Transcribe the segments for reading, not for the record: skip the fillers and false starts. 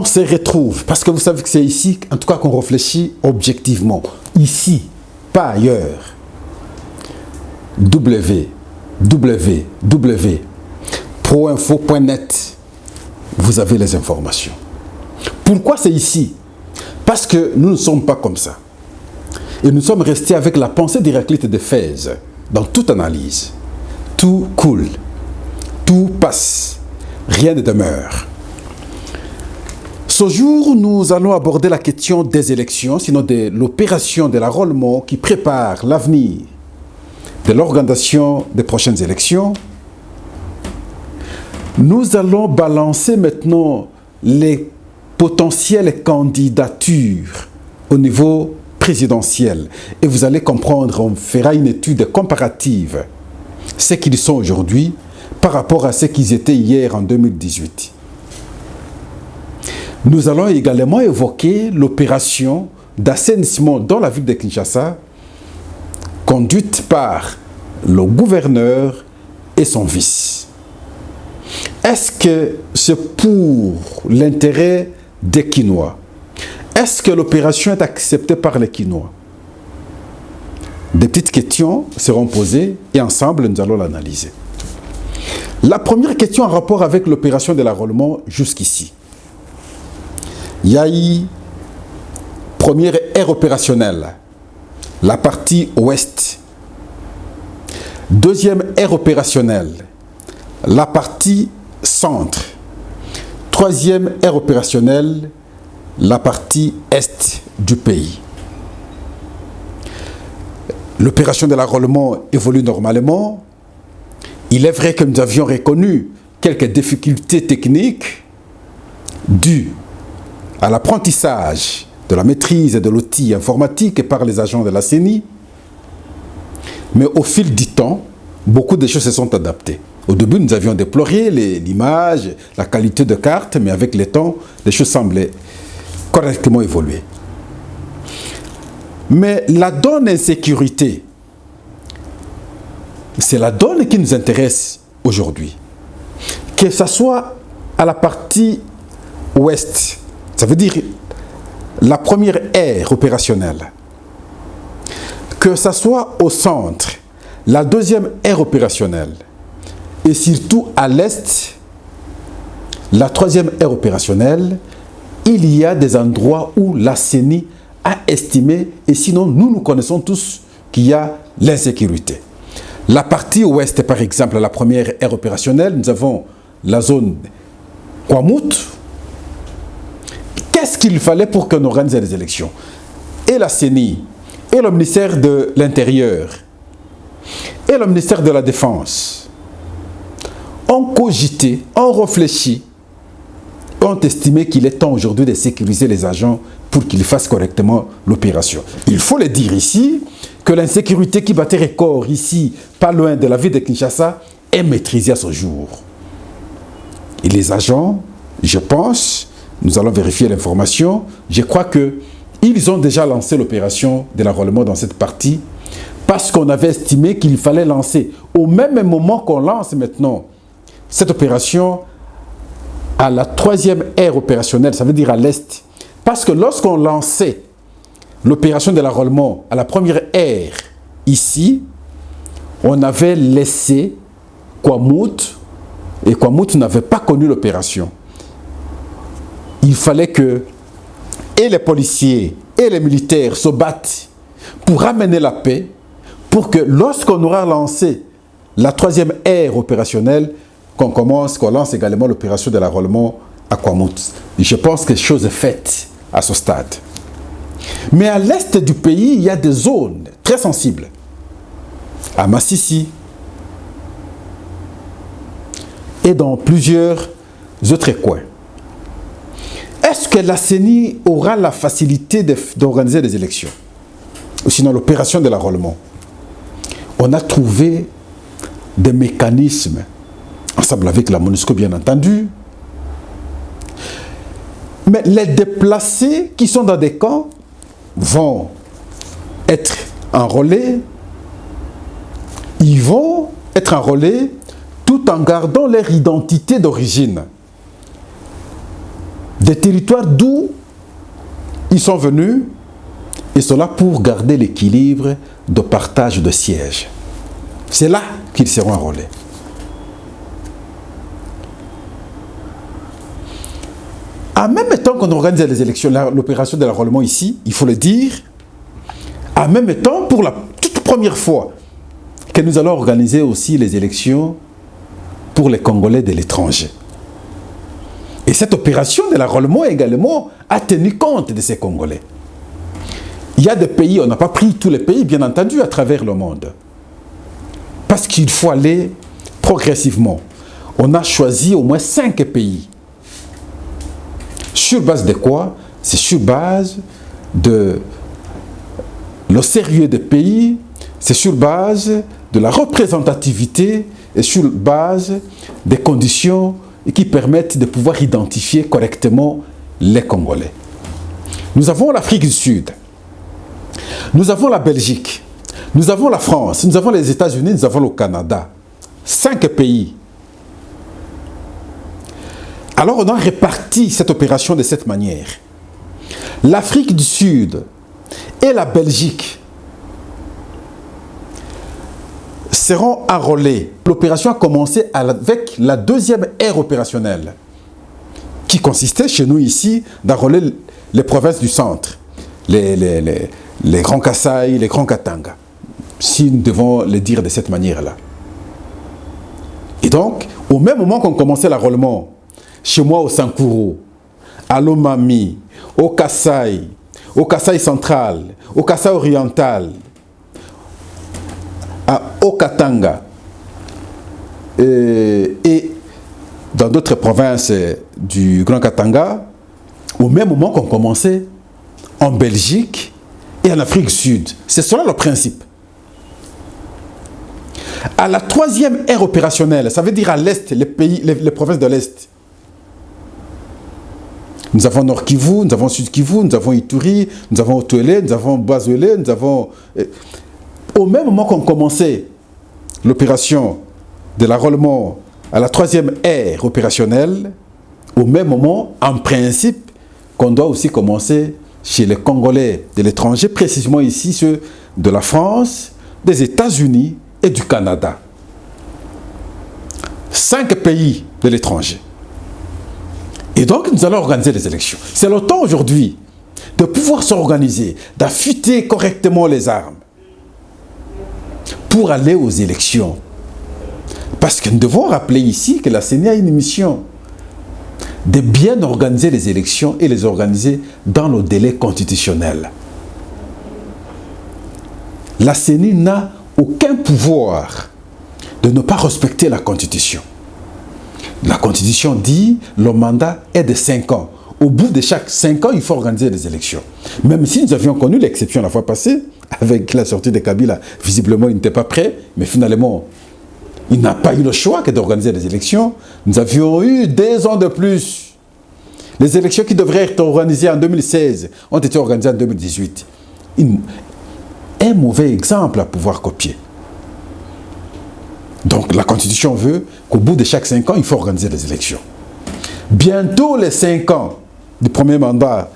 se retrouve, parce que vous savez que c'est ici, en tout cas, qu'on réfléchit objectivement. Ici, pas ailleurs. www.proinfo.net, vous avez les informations. Pourquoi c'est ici? Parce que nous ne sommes pas comme ça. Et nous sommes restés avec la pensée d'Héraclite d'Éphèse dans toute analyse. Tout coule, tout passe, rien ne demeure. Ce jour, nous allons aborder la question des élections, sinon de l'opération de l'enrôlement qui prépare l'avenir de l'organisation des prochaines élections. Nous allons balancer maintenant les potentielles candidatures au niveau présidentiel. Et vous allez comprendre, on fera une étude comparative, ce qu'ils sont aujourd'hui par rapport à ce qu'ils étaient hier en 2018. Nous allons également évoquer l'opération d'assainissement dans la ville de Kinshasa, conduite par le gouverneur et son vice. Est-ce que c'est pour l'intérêt des Kinois? Est-ce que l'opération est acceptée par les Kinois? Des petites questions seront posées et ensemble nous allons l'analyser. La première question en rapport avec l'opération de l'enrôlement jusqu'ici. Il y a eu première aire opérationnelle, la partie ouest. Deuxième aire opérationnelle, la partie centre. Troisième aire opérationnelle, la partie est du pays. L'opération de l'enrôlement évolue normalement. Il est vrai que nous avions reconnu quelques difficultés techniques dues à l'apprentissage de la maîtrise de l'outil informatique par les agents de la CENI. Mais au fil du temps, beaucoup de choses se sont adaptées. Au début, nous avions déploré l'image, la qualité de carte, mais avec le temps, les choses semblaient correctement évoluer. Mais la donne insécurité, c'est la donne qui nous intéresse aujourd'hui. Que ce soit à la partie ouest, ça veut dire la première aire opérationnelle, que ce soit au centre, la deuxième aire opérationnelle, et surtout à l'est, la troisième aire opérationnelle, il y a des endroits où la CENI a estimé, et sinon nous connaissons tous qu'il y a l'insécurité. La partie ouest, par exemple, la première aire opérationnelle, nous avons la zone Kwamut. Qu'est-ce qu'il fallait pour qu'on organise les élections? Et la CENI, et le ministère de l'Intérieur, et le ministère de la Défense ont cogité, ont réfléchi, ont estimé qu'il est temps aujourd'hui de sécuriser les agents pour qu'ils fassent correctement l'opération. Il faut le dire ici, que l'insécurité qui battait record ici, pas loin de la ville de Kinshasa, est maîtrisée à ce jour. Et les agents, je pense, nous allons vérifier l'information, je crois qu'ils ont déjà lancé l'opération de l'enrôlement dans cette partie, parce qu'on avait estimé qu'il fallait lancer, au même moment qu'on lance maintenant cette opération, à la troisième aire opérationnelle, ça veut dire à l'est. Parce que lorsqu'on lançait l'opération de l'enrôlement à la première aire, ici, on avait laissé Kwamut, et Kwamut n'avait pas connu l'opération. Il fallait que et les policiers et les militaires se battent pour ramener la paix, pour que lorsqu'on aura lancé la troisième aire opérationnelle, qu'on lance également l'opération de l'enrôlement à Kwamut. Je pense que chose est faite à ce stade. Mais à l'est du pays, il y a des zones très sensibles. À Massissi et dans plusieurs autres coins. Est-ce que la CENI aura la facilité d'organiser des élections? Ou sinon l'opération de l'enrôlement? On a trouvé des mécanismes, ensemble avec la MONUSCO bien entendu, mais les déplacés qui sont dans des camps vont être enrôlés, ils vont être enrôlés tout en gardant leur identité d'origine. des territoires d'où ils sont venus, et cela pour garder l'équilibre de partage de sièges. C'est là qu'ils seront enrôlés. En même temps qu'on organise les élections, l'opération de l'enrôlement ici, il faut le dire, en même temps, pour la toute première fois, que nous allons organiser aussi les élections pour les Congolais de l'étranger. Et cette opération de l'enrôlement également a tenu compte de ces Congolais. Il y a des pays, on n'a pas pris tous les pays, bien entendu, à travers le monde. Parce qu'il faut aller progressivement. On a choisi au moins 5 pays. Sur base de quoi? C'est sur base de le sérieux des pays, c'est sur base de la représentativité et sur base des conditions qui permettent de pouvoir identifier correctement les Congolais. Nous avons l'Afrique du Sud, nous avons la Belgique, nous avons la France, nous avons les États-Unis, nous avons le Canada. 5 pays. Alors on a réparti cette opération de cette manière. L'Afrique du Sud et la Belgique seront enrôlés. L'opération a commencé avec la deuxième ère opérationnelle, qui consistait chez nous ici d'enrôler les provinces du centre, les Grands Kasaï, les Grands Katanga, si nous devons le dire de cette manière-là. Et donc, au même moment qu'on commençait l'enrôlement, chez moi au Sankuru, à Lomami, au Kasaï central, au Kasaï oriental, au Katanga et dans d'autres provinces du Grand Katanga, au même moment qu'on commençait en Belgique et en Afrique du Sud. C'est cela le principe. À la troisième ère opérationnelle, ça veut dire à l'Est, les provinces de l'Est. Nous avons Nord Kivu, nous avons Sud Kivu, nous avons Ituri, nous avons Otuele, nous avons Bazuele, nous avons... Au même moment qu'on commençait l'opération de l'enrôlement à la troisième ère opérationnelle, au même moment, en principe, qu'on doit aussi commencer chez les Congolais de l'étranger, précisément ici ceux de la France, des États-Unis et du Canada. 5 pays de l'étranger. Et donc, nous allons organiser les élections. C'est le temps aujourd'hui de pouvoir s'organiser, d'affûter correctement les armes pour aller aux élections. Parce que nous devons rappeler ici que la CENI a une mission de bien organiser les élections et les organiser dans le délai constitutionnel. La CENI n'a aucun pouvoir de ne pas respecter la Constitution. La Constitution dit que le mandat est de 5 ans. Au bout de chaque 5 ans, il faut organiser des élections. Même si nous avions connu l'exception la fois passée, avec la sortie de Kabila, visiblement il n'était pas prêt, mais finalement, il n'a pas eu le choix que d'organiser des élections. Nous avions eu 2 ans de plus. Les élections qui devraient être organisées en 2016 ont été organisées en 2018. Un mauvais exemple à pouvoir copier. Donc la Constitution veut qu'au bout de chaque 5 ans, il faut organiser des élections. Bientôt les 5 ans du premier mandat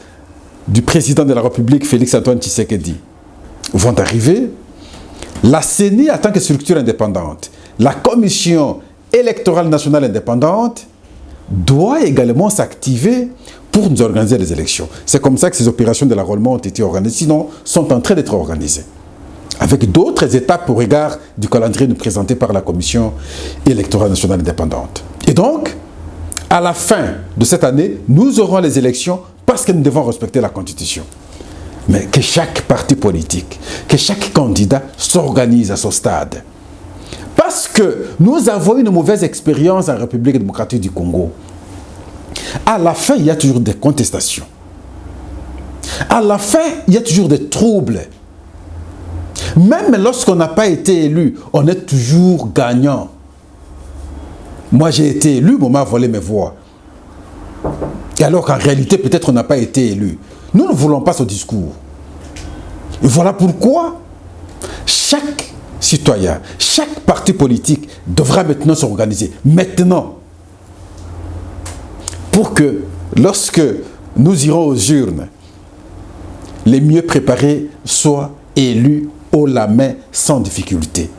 du président de la République, Félix-Antoine Tshisekedi, vont arriver. La CENI, en tant que structure indépendante, la Commission électorale nationale indépendante, doit également s'activer pour nous organiser les élections. C'est comme ça que ces opérations de l'enrôlement ont été organisées, sinon sont en train d'être organisées, avec d'autres étapes au regard du calendrier présenté par la Commission électorale nationale indépendante. Et donc, à la fin de cette année, nous aurons les élections parce que nous devons respecter la Constitution. Mais que chaque parti politique, que chaque candidat s'organise à ce stade. Parce que nous avons une mauvaise expérience en République démocratique du Congo. À la fin, il y a toujours des contestations. À la fin, il y a toujours des troubles. Même lorsqu'on n'a pas été élu, on est toujours gagnant. Moi, j'ai été élu, mais on m'a volé mes voix. Et alors qu'en réalité, peut-être on n'a pas été élu. Nous ne voulons pas ce discours. Et voilà pourquoi chaque citoyen, chaque parti politique devra maintenant s'organiser. Maintenant. Pour que lorsque nous irons aux urnes. Les mieux préparés soient élus haut la main sans difficulté.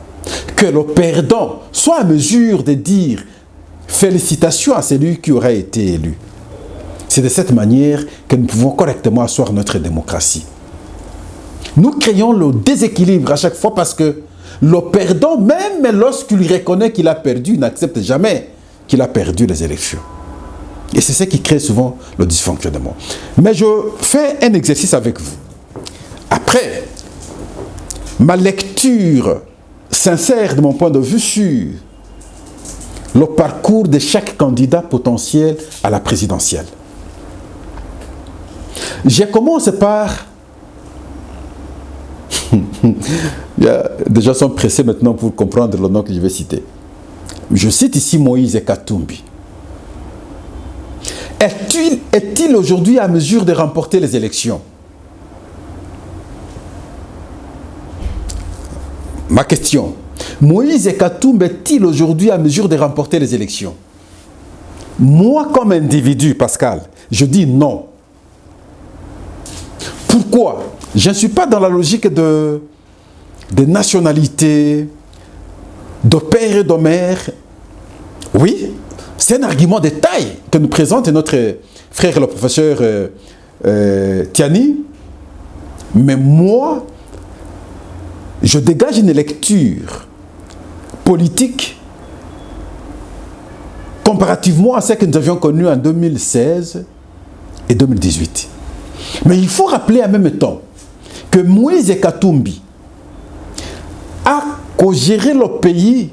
Que le perdant soit à mesure de dire félicitations à celui qui aura été élu. C'est de cette manière que nous pouvons correctement asseoir notre démocratie. Nous créons le déséquilibre à chaque fois parce que le perdant, même lorsqu'il reconnaît qu'il a perdu, n'accepte jamais qu'il a perdu les élections. Et c'est ce qui crée souvent le dysfonctionnement. Mais je fais un exercice avec vous. Après ma lecture sincère de mon point de vue sur le parcours de chaque candidat potentiel à la présidentielle, j'ai commencé par... Il y a des gens sont pressés maintenant pour comprendre le nom que je vais citer. Je cite ici Moïse Katumbi. Est-il aujourd'hui à mesure de remporter les élections? Ma question. Moïse Katumbi est-il aujourd'hui à mesure de remporter les élections? Moi, comme individu, Pascal, je dis non. Pourquoi? Je ne suis pas dans la logique de nationalité, de père et de mère. Oui, c'est un argument de taille que nous présente notre frère le professeur Tiani. Mais moi, je dégage une lecture politique comparativement à ce que nous avions connu en 2016 et 2018. Mais il faut rappeler en même temps que Moïse Katumbi a co-géré le pays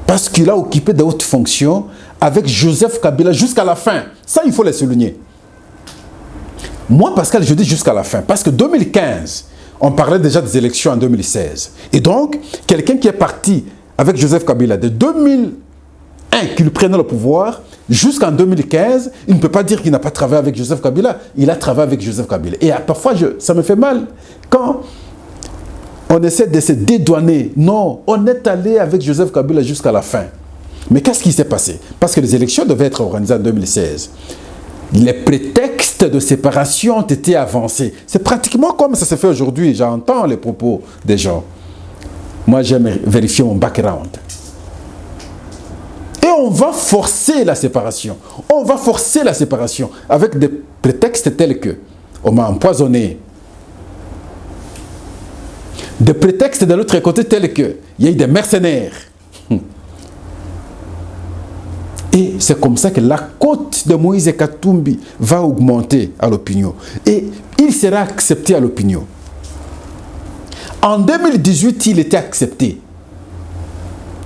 parce qu'il a occupé de hautes fonctions avec Joseph Kabila jusqu'à la fin. Ça, il faut le souligner. Moi, Pascal, je dis jusqu'à la fin. Parce que 2015, on parlait déjà des élections en 2016. Et donc, quelqu'un qui est parti avec Joseph Kabila de 2001, qu'il prenait le pouvoir, jusqu'en 2015, il ne peut pas dire qu'il n'a pas travaillé avec Joseph Kabila. Il a travaillé avec Joseph Kabila. Et parfois, ça me fait mal quand on essaie de se dédouaner. Non, on est allé avec Joseph Kabila jusqu'à la fin. Mais qu'est-ce qui s'est passé? Parce que les élections devaient être organisées en 2016. Les prétextes de séparation ont été avancés. C'est pratiquement comme ça se fait aujourd'hui. J'entends les propos des gens. Moi, j'aime vérifier mon background. Et on va forcer la séparation. On va forcer la séparation avec des prétextes tels que on m'a empoisonné. Des prétextes de l'autre côté tels que il y a eu des mercenaires. Et c'est comme ça que la cote de Moïse Katumbi va augmenter à l'opinion. Et il sera accepté à l'opinion. En 2018, il était accepté.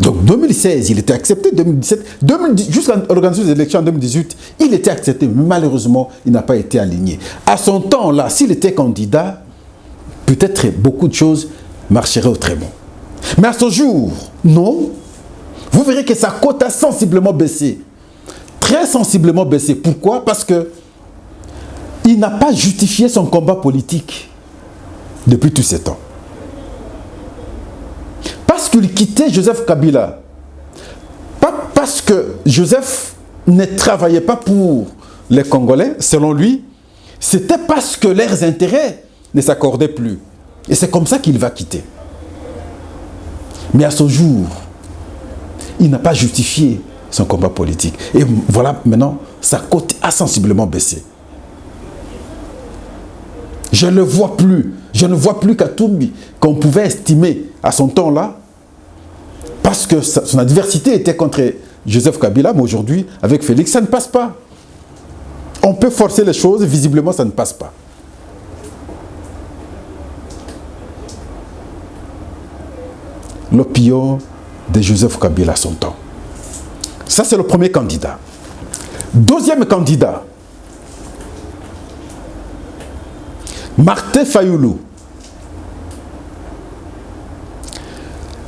Donc 2016, il était accepté. 2017, jusqu'à l'organisation des élections en 2018, il était accepté. Mais malheureusement, il n'a pas été aligné. À son temps-là, s'il était candidat, peut-être beaucoup de choses marcheraient autrement. Mais à ce jour, non. Vous verrez que sa cote a sensiblement baissé. Très sensiblement baissé. Pourquoi? Parce que il n'a pas justifié son combat politique depuis tous ces temps. Parce qu'il quittait Joseph Kabila. Pas parce que Joseph ne travaillait pas pour les Congolais, selon lui. C'était parce que leurs intérêts ne s'accordaient plus. Et c'est comme ça qu'il va quitter. Mais à ce jour, il n'a pas justifié son combat politique. Et voilà, maintenant, sa cote a sensiblement baissé. Je ne le vois plus. Je ne vois plus Katumbi qu'on pouvait estimer à son temps-là, parce que son adversité était contre Joseph Kabila, mais aujourd'hui, avec Félix, ça ne passe pas. On peut forcer les choses, visiblement, ça ne passe pas. L'opinion de Joseph Kabila à son temps. Ça, c'est le premier candidat. Deuxième candidat, Martin Fayoulou.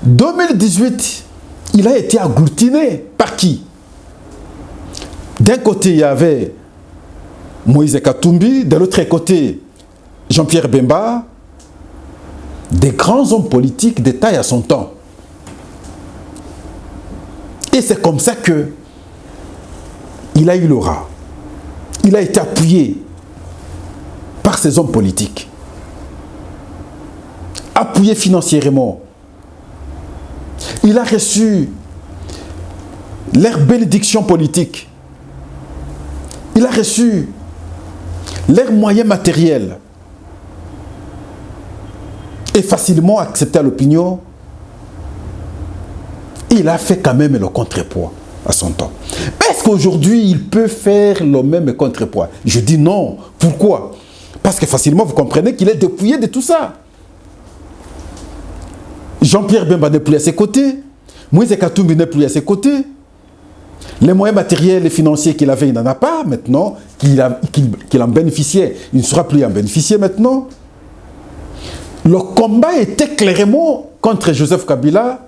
2018, il a été agglutiné par qui? D'un côté, il y avait Moïse Katumbi, de l'autre côté, Jean-Pierre Bemba, des grands hommes politiques de taille à son temps. Et c'est comme ça que il a eu l'aura. il a été appuyé par ses hommes politiques, appuyé financièrement. Il a reçu leur bénédiction politique. Il a reçu leurs moyens matériels. Et facilement accepté à l'opinion, il a fait quand même le contrepoids à son temps. Est-ce qu'aujourd'hui, il peut faire le même contrepoids? Je dis non. Pourquoi? Parce que facilement, vous comprenez qu'il est dépouillé de tout ça. Jean-Pierre Bemba n'est plus à ses côtés. Moïse Katumbi n'est plus à ses côtés. Les moyens matériels et financiers qu'il avait, il n'en a pas maintenant. Qu'il en bénéficiait, il ne sera plus en bénéficier maintenant. Le combat était clairement contre Joseph Kabila.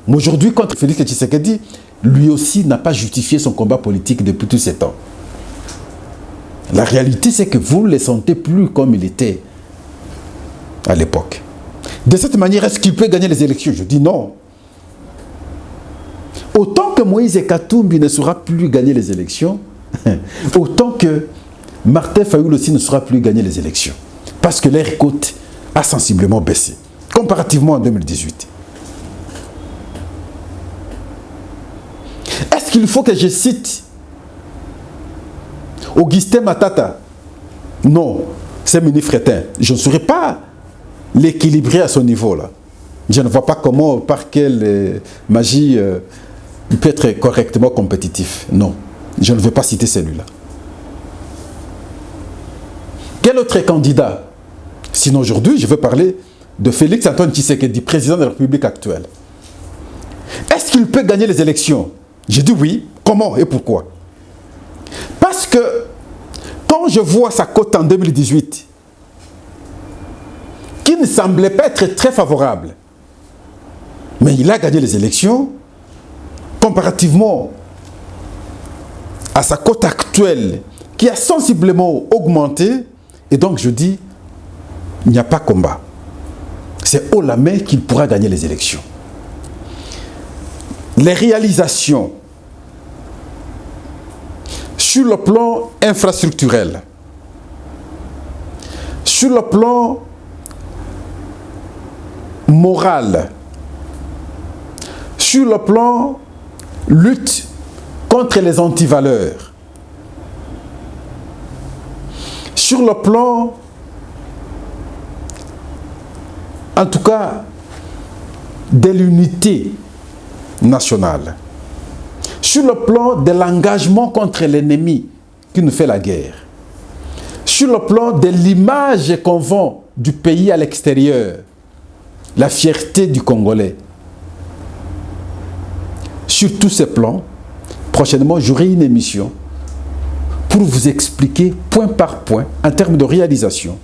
Mais aujourd'hui, contre Félix Tshisekedi, lui aussi n'a pas justifié son combat politique depuis tous ces temps. La réalité, c'est que vous ne le sentez plus comme il était à l'époque. De cette manière, est-ce qu'il peut gagner les élections? Je dis non. Autant que Moïse Katumbi ne saura plus gagner les élections, autant que Martin Fayoul aussi ne saura plus gagner les élections. Parce que leur cote a sensiblement baissé, comparativement en 2018. Est-ce qu'il faut que je cite Augustin Matata? Non, c'est Mini Fretin. Je ne saurais pas l'équilibrer à ce niveau-là. Je ne vois pas comment, par quelle magie, il peut être correctement compétitif. Non, je ne veux pas citer celui-là. Quel autre candidat? Sinon aujourd'hui, je veux parler de Félix Antoine Tshisekedi, président de la République actuelle. Est-ce qu'il peut gagner les élections? J'ai dit oui. Comment et pourquoi? Parce que quand je vois sa cote en 2018, qui ne semblait pas être très favorable, mais il a gagné les élections, comparativement à sa cote actuelle, qui a sensiblement augmenté, et donc je dis, il n'y a pas combat. C'est haut la main qu'il pourra gagner les élections. Les réalisations sur le plan infrastructurel, sur le plan moral, sur le plan lutte contre les antivaleurs, sur le plan, en tout cas, de l'unité nationale, sur le plan de l'engagement contre l'ennemi qui nous fait la guerre, sur le plan de l'image qu'on vend du pays à l'extérieur, la fierté du Congolais. Sur tous ces plans, prochainement, j'aurai une émission pour vous expliquer point par point, en termes de réalisation.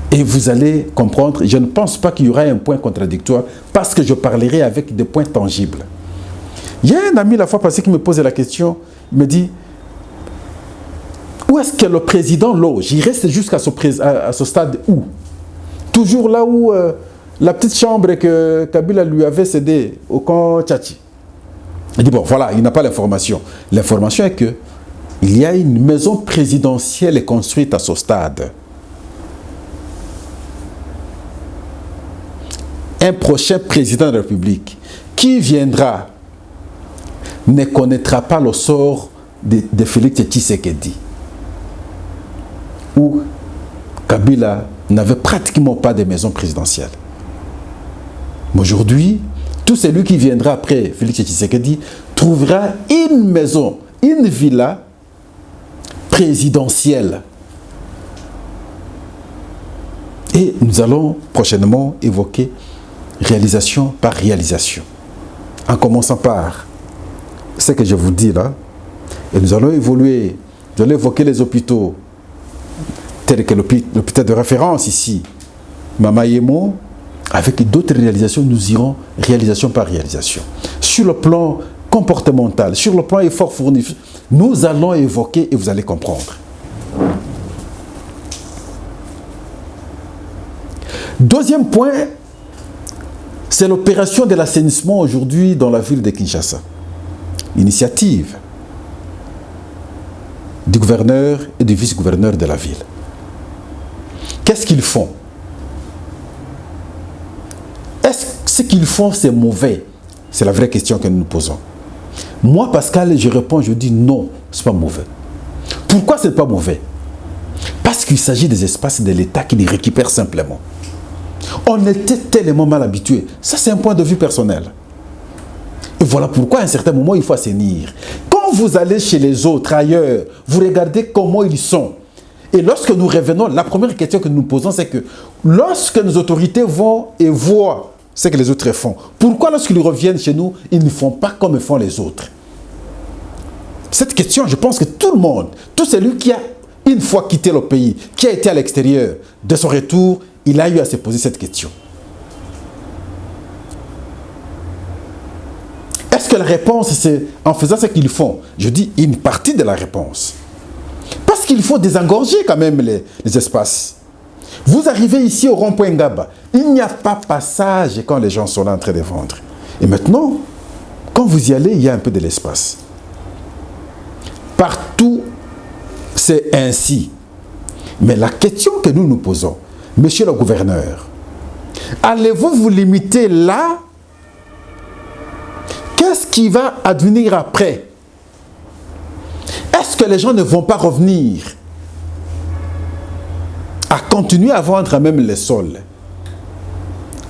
Et vous allez comprendre, je ne pense pas qu'il y aura un point contradictoire, parce que je parlerai avec des points tangibles. Il y a un ami la fois passée qui me posait la question, il me dit, où est-ce que le président loge? Il reste jusqu'à ce stade où? Toujours là où la petite chambre que Kabila lui avait cédée au camp Tchatchi. Il dit, bon, voilà, il n'a pas l'information. L'information est que il y a une maison présidentielle construite à ce stade. Un prochain président de la République qui viendra ne connaîtra pas le sort de Félix Tshisekedi, où Kabila n'avait pratiquement pas de maison présidentielle. Mais aujourd'hui, tout celui qui viendra après Félix Tshisekedi trouvera une maison, une villa présidentielle. Et nous allons prochainement évoquer réalisation par réalisation. En commençant par ce que je vous dis là, et nous allons évoluer, nous allons évoquer les hôpitaux, tels que l'hôpital de référence ici, Mamayemo, avec d'autres réalisations, nous irons réalisation par réalisation. Sur le plan comportemental, sur le plan effort fourni, nous allons évoquer et vous allez comprendre. Deuxième point, c'est l'opération de l'assainissement aujourd'hui dans la ville de Kinshasa. Initiative du gouverneur et du vice-gouverneur de la ville. Qu'est-ce qu'ils font? Est-ce que ce qu'ils font, c'est mauvais? C'est la vraie question que nous nous posons. Moi, Pascal, je réponds, je dis non, ce n'est pas mauvais. Pourquoi ce n'est pas mauvais? Parce qu'il s'agit des espaces de l'État qui les récupèrent simplement. On était tellement mal habitués. Ça, c'est un point de vue personnel. Et voilà pourquoi, à un certain moment, il faut assainir. Quand vous allez chez les autres, ailleurs, vous regardez comment ils sont. Et lorsque nous revenons, la première question que nous nous posons, c'est que lorsque nos autorités vont et voient ce que les autres font, pourquoi lorsqu'ils reviennent chez nous, ils ne font pas comme font les autres? Cette question, je pense que tout le monde, tout celui qui a une fois quitté le pays, qui a été à l'extérieur, de son retour, il a eu à se poser cette question. Est-ce que la réponse, c'est en faisant ce qu'ils font? Je dis une partie de la réponse. Parce qu'il faut désengorger quand même les espaces. Vous arrivez ici au rond-point Ngaba, il n'y a pas passage quand les gens sont là en train de vendre. Et maintenant, quand vous y allez, il y a un peu de l'espace. Partout, c'est ainsi. Mais la question que nous nous posons, monsieur le gouverneur, allez-vous vous limiter là? Qu'est-ce qui va advenir après? Est-ce que les gens ne vont pas revenir à continuer à vendre même les sols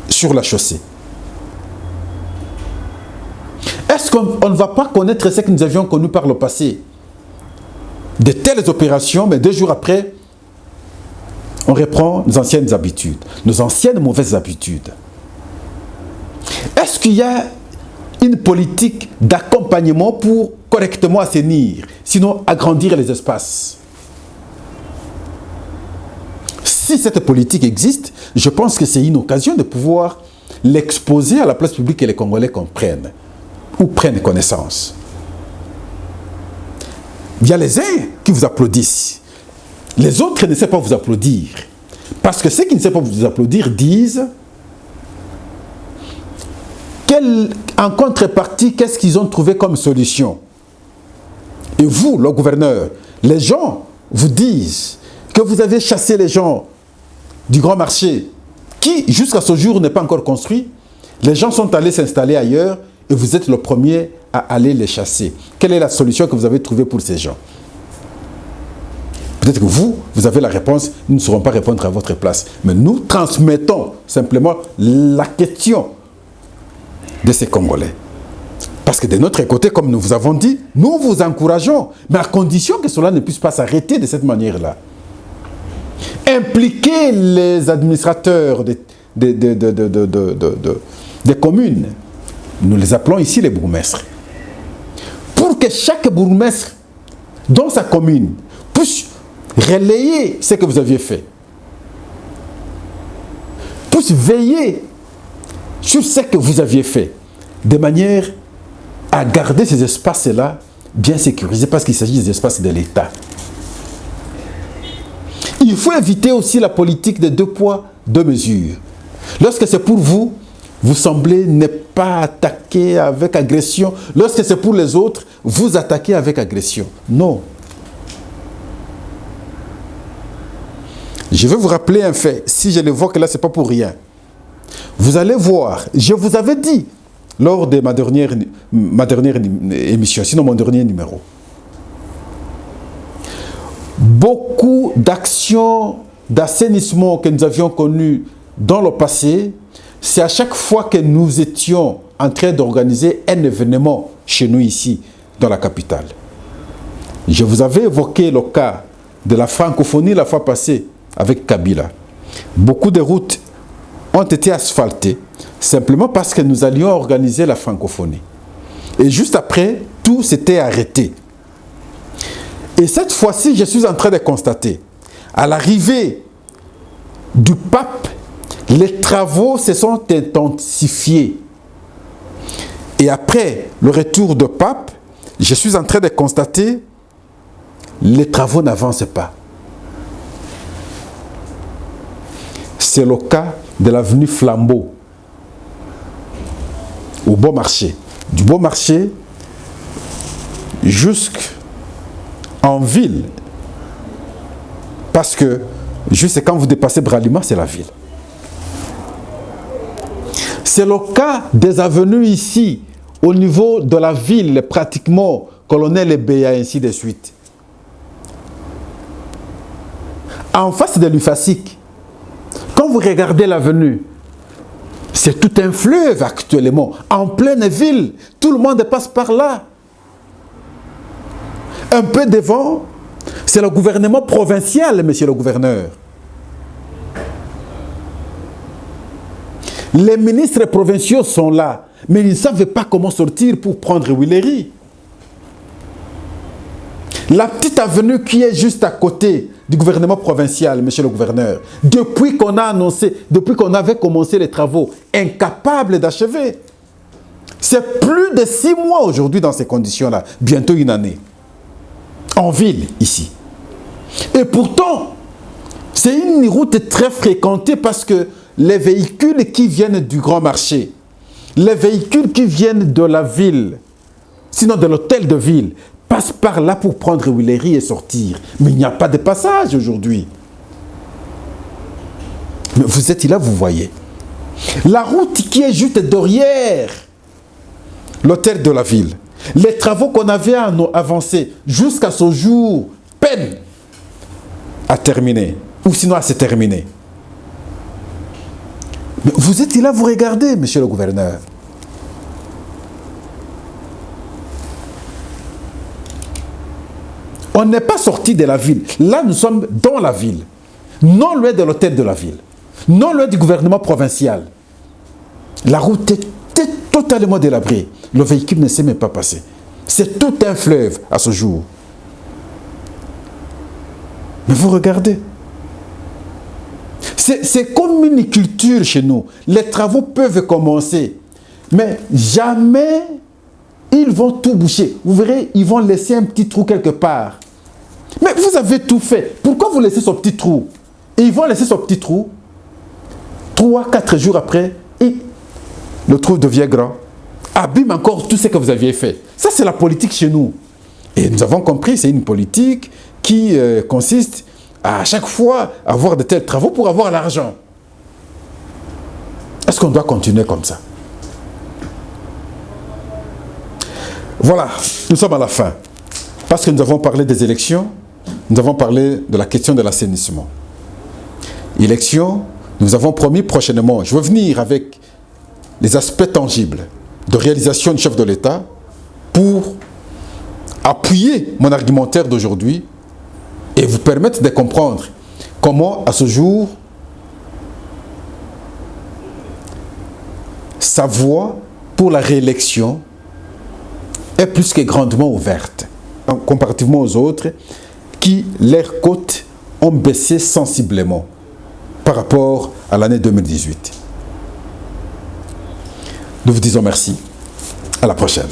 sur la chaussée? Est-ce qu'on ne va pas connaître ce que nous avions connu par le passé? De telles opérations, mais 2 jours après, on reprend nos anciennes habitudes, nos anciennes mauvaises habitudes. Est-ce qu'il y a une politique d'accompagnement pour correctement assainir, sinon agrandir les espaces? Si cette politique existe, je pense que c'est une occasion de pouvoir l'exposer à la place publique et les Congolais comprennent ou prennent connaissance. Il y a les uns qui vous applaudissent. Les autres ne savent pas vous applaudir. Parce que ceux qui ne savent pas vous applaudir disent en contrepartie, qu'est-ce qu'ils ont trouvé comme solution? Et vous, le gouverneur, les gens vous disent que vous avez chassé les gens du grand marché qui, jusqu'à ce jour, n'est pas encore construit. Les gens sont allés s'installer ailleurs et vous êtes le premier à aller les chasser. Quelle est la solution que vous avez trouvée pour ces gens? Peut-être que vous avez la réponse, nous ne saurons pas répondre à votre place. Mais nous transmettons simplement la question de ces Congolais. Parce que de notre côté, comme nous vous avons dit, nous vous encourageons, mais à condition que cela ne puisse pas s'arrêter de cette manière-là. Impliquer les administrateurs des communes, nous les appelons ici les bourgmestres, pour que chaque bourgmestre, dans sa commune, puisse relayer ce que vous aviez fait, puisse veiller sur ce que vous aviez fait, de manière à garder ces espaces-là bien sécurisés, parce qu'il s'agit des espaces de l'État. Il faut éviter aussi la politique de 2 poids, 2 mesures. Lorsque c'est pour vous, vous semblez ne pas attaquer avec agression. Lorsque c'est pour les autres, vous attaquez avec agression. Non. Je vais vous rappeler un fait. Si je l'évoque là, ce n'est pas pour rien. Vous allez voir, je vous avais dit lors de ma dernière émission, sinon mon dernier numéro, beaucoup d'actions d'assainissement que nous avions connues dans le passé, c'est à chaque fois que nous étions en train d'organiser un événement chez nous ici, dans la capitale. Je vous avais évoqué le cas de la francophonie la fois passée avec Kabila. Beaucoup de routes ont été asphaltées simplement parce que nous allions organiser la francophonie. Et juste après, tout s'était arrêté. Et cette fois-ci, je suis en train de constater, à l'arrivée du pape, les travaux se sont intensifiés. Et après le retour du pape, je suis en train de constater, les travaux n'avancent pas. C'est le cas de l'avenue Flambeau, au Bon Marché. Du Bon Marché jusqu'à en ville. Parce que, juste quand vous dépassez Bralima, c'est la ville. C'est le cas des avenues ici, au niveau de la ville, pratiquement, Colonel Ebeya, ainsi de suite. En face de l'UFASIC, quand vous regardez l'avenue, c'est tout un fleuve actuellement, en pleine ville. Tout le monde passe par là. Un peu devant, c'est le gouvernement provincial, monsieur le gouverneur. Les ministres provinciaux sont là, mais ils ne savent pas comment sortir pour prendre Willery. La petite avenue qui est juste à côté du gouvernement provincial, monsieur le gouverneur, depuis qu'on a annoncé, depuis qu'on avait commencé les travaux, incapable d'achever. C'est plus de 6 mois aujourd'hui dans ces conditions-là, bientôt une année. En ville, ici. Et pourtant, c'est une route très fréquentée parce que les véhicules qui viennent du grand marché, les véhicules qui viennent de la ville, sinon de l'hôtel de ville, passent par là pour prendre Willery et sortir. Mais il n'y a pas de passage aujourd'hui. Mais vous êtes là, vous voyez. La route qui est juste derrière l'hôtel de la ville, les travaux qu'on avait avancés jusqu'à ce jour, peine à terminer, ou sinon à se terminer. Mais vous êtes là, vous regardez, monsieur le gouverneur. On n'est pas sorti de la ville. Là, nous sommes dans la ville. Non loin de l'hôtel de la ville. Non loin du gouvernement provincial. La route était totalement délabrée. Le véhicule ne s'est même pas passé. C'est tout un fleuve à ce jour. Mais vous regardez. C'est comme une culture chez nous. Les travaux peuvent commencer. Mais jamais ils vont tout boucher. Vous verrez, ils vont laisser un petit trou quelque part. Mais vous avez tout fait. Pourquoi vous laissez ce petit trou? Et ils vont laisser ce petit trou. 3-4 jours après, et le trou devient grand. Abîme encore tout ce que vous aviez fait. Ça, c'est la politique chez nous. Et nous avons compris, c'est une politique qui consiste à chaque fois avoir de tels travaux pour avoir l'argent. Est-ce qu'on doit continuer comme ça? Voilà, nous sommes à la fin. Parce que nous avons parlé des élections, nous avons parlé de la question de l'assainissement. Élections, nous avons promis prochainement, je vais venir avec les aspects tangibles de réalisation du chef de l'État pour appuyer mon argumentaire d'aujourd'hui et vous permettre de comprendre comment, à ce jour, sa voie pour la réélection est plus que grandement ouverte, comparativement aux autres qui, leurs cotes ont baissé sensiblement par rapport à l'année 2018. Nous vous disons merci. À la prochaine.